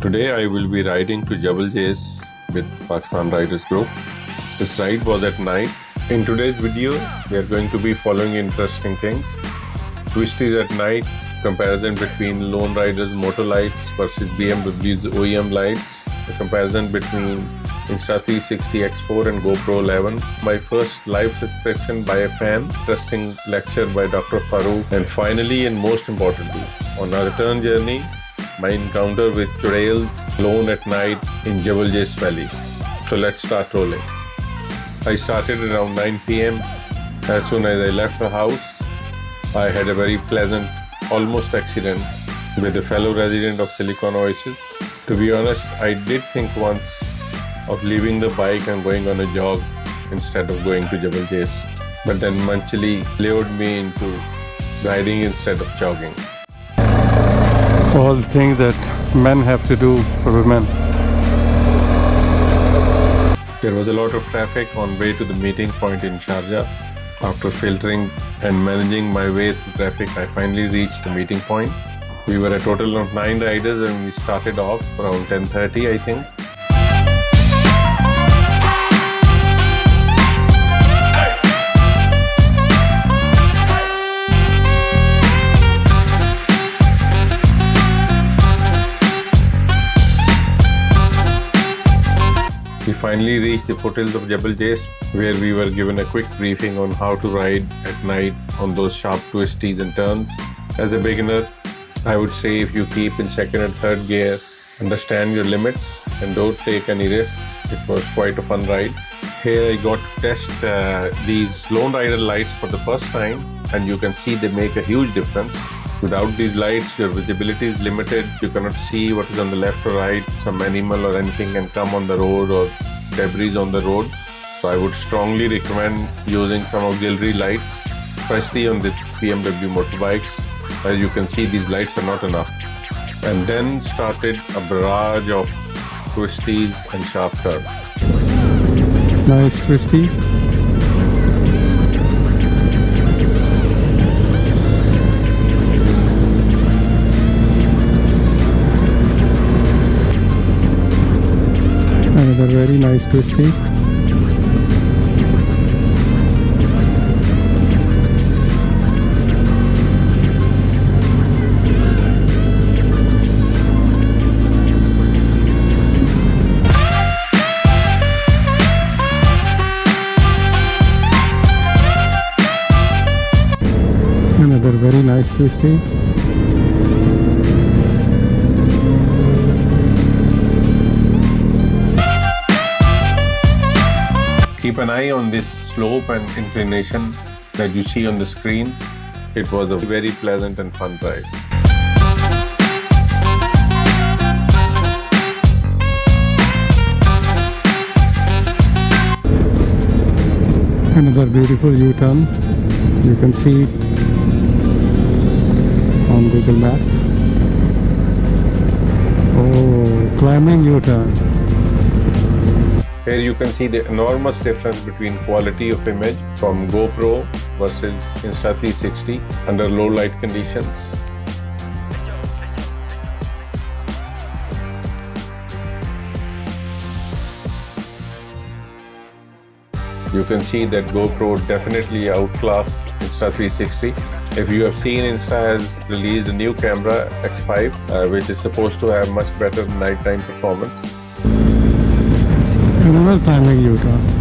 Today I will be riding to Jabal Jais with Pakistan Riders Group. This ride was at night. In today's video, we are going to be following interesting things. Twisties at night, comparison between Lone Riders Moto lights versus BMW's OEM lights, the comparison between Insta360 X4 and GoPro 11, my first live subscription by a fan, interesting lecture by Dr. Farouk, and finally and most importantly, on our return journey, my encounter with chorales alone at night in Jebel Jais Valley. So let's start rolling. I started around 9 p.m. As soon as I left the house, I had a very pleasant, almost accident with a fellow resident of Silicon Oasis. To be honest, I did think once of leaving the bike and going on a jog instead of going to Jabal Jais. But then Manchali lured me into riding instead of jogging. All the things that men have to do for women. There was a lot of traffic on way to the meeting point in Sharjah. After filtering and managing my way through traffic, I finally reached the meeting point. We were a total of 9 riders and we started off around 10:30, I think. We finally reached the foothills of Jebel Jais, where we were given a quick briefing on how to ride at night on those sharp twisties and turns. As a beginner, I would say if you keep in second and third gear, understand your limits and don't take any risks. It was quite a fun ride. Here I got to test these Lone Rider lights for the first time, and you can see they make a huge difference. Without these lights, your visibility is limited. You cannot see what is on the left or right. Some animal or anything can come on the road or debris on the road. So I would strongly recommend using some auxiliary lights, especially on this BMW motorbikes. As you can see, these lights are not enough. And then started a barrage of twisties and sharp curves. Nice twisty. Another very nice twisty. Another very nice twisty. Keep an eye on this slope and inclination that you see on the screen. It was a very pleasant and fun ride. Another beautiful U-turn. You can see it on Google Maps. Oh, climbing U-turn. Here you can see the enormous difference between quality of image from GoPro versus Insta360 under low light conditions. You can see that GoPro definitely outclass Insta360. If you have seen, Insta has released a new camera, X5, which is supposed to have much better nighttime performance. Another timing U-turn.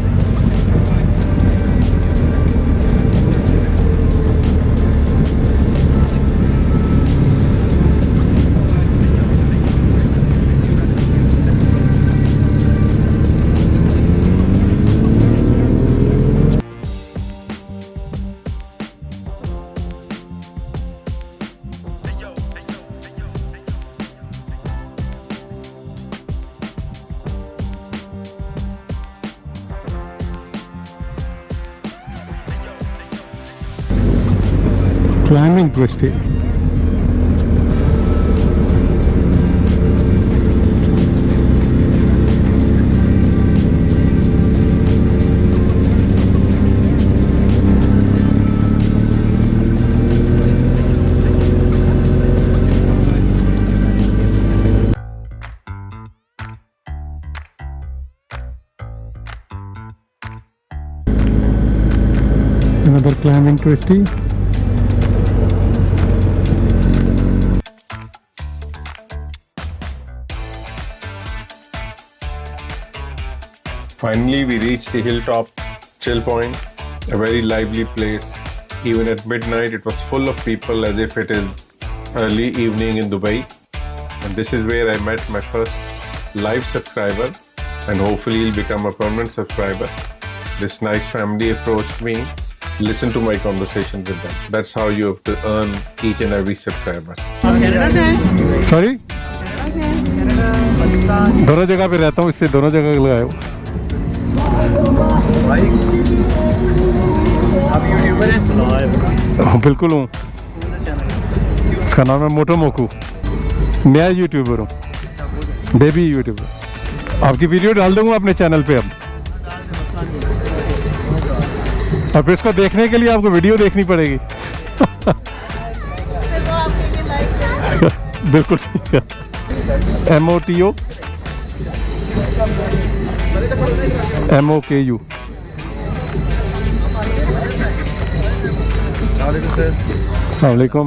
Climbing twisty. Another climbing twisty. Finally, we reached the hilltop chill point, a very lively place. Even at midnight, it was full of people as if it is early evening in Dubai. And this is where I met my first live subscriber, and hopefully he'll become a permanent subscriber. This nice family approached me. Listen to my conversations with them. That's how you have to earn each and every subscriber. Sorry? दोनों जगह पे रहता हूँ, इसलिए दोनों जगह लगाया हूँ। भाई आप यूट्यूबर हैं? बिल्कुल हूँ। उसका नाम है मोटो मोकू। नया यूट्यूबर हूँ, बेबी यूट्यूबर। आपकी वीडियो डाल दूंगा अपने चैनल पे अब। और फिर इसको देखने के लिए आपको वीडियो देखनी पड़ेगी। बिल्कुल ठीक है। MOTO MOKU। अस्सलामुअलैकुम।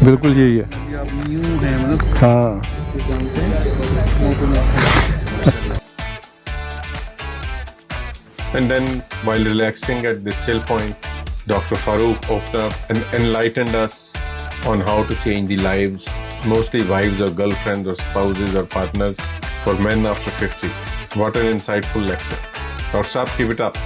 बिल्कुल यही है। आप न्यू हैं मतलब? हाँ। And then, while relaxing at this chill point, Dr. Farooq opened up and enlightened us on how to change the lives, mostly wives or girlfriends or spouses or partners, for men after 50. What an insightful lecture. Dr. Saab, keep it up.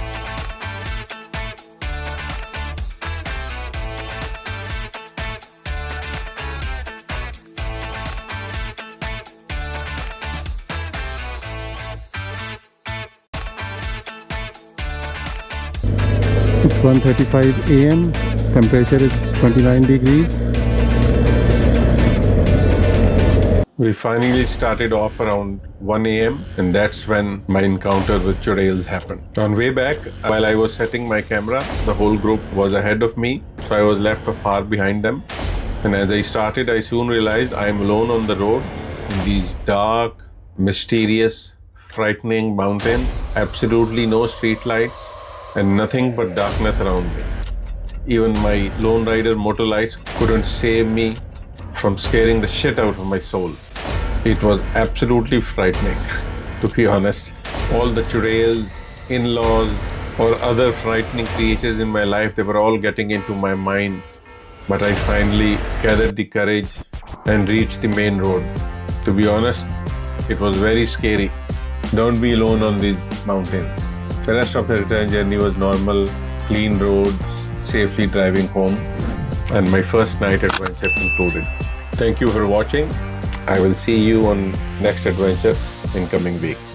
It's 1:35 a.m. Temperature is 29 degrees. We finally started off around 1 a.m. and that's when my encounter with churales happened. On way back, while I was setting my camera, the whole group was ahead of me, so I was left far behind them. And as I started, I soon realized I am alone on the road in these dark, mysterious, frightening mountains. Absolutely no street lights and nothing but darkness around me. Even my lone rider motor lights couldn't save me from scaring the shit out of my soul. It was absolutely frightening, to be honest. All the churales, in-laws, or other frightening creatures in my life, they were all getting into my mind. But I finally gathered the courage and reached the main road. To be honest, it was very scary. Don't be alone on these mountains. The rest of the return journey was normal, clean roads, safely driving home, and my first night adventure concluded. Thank you for watching. I will see you on next adventure in coming weeks.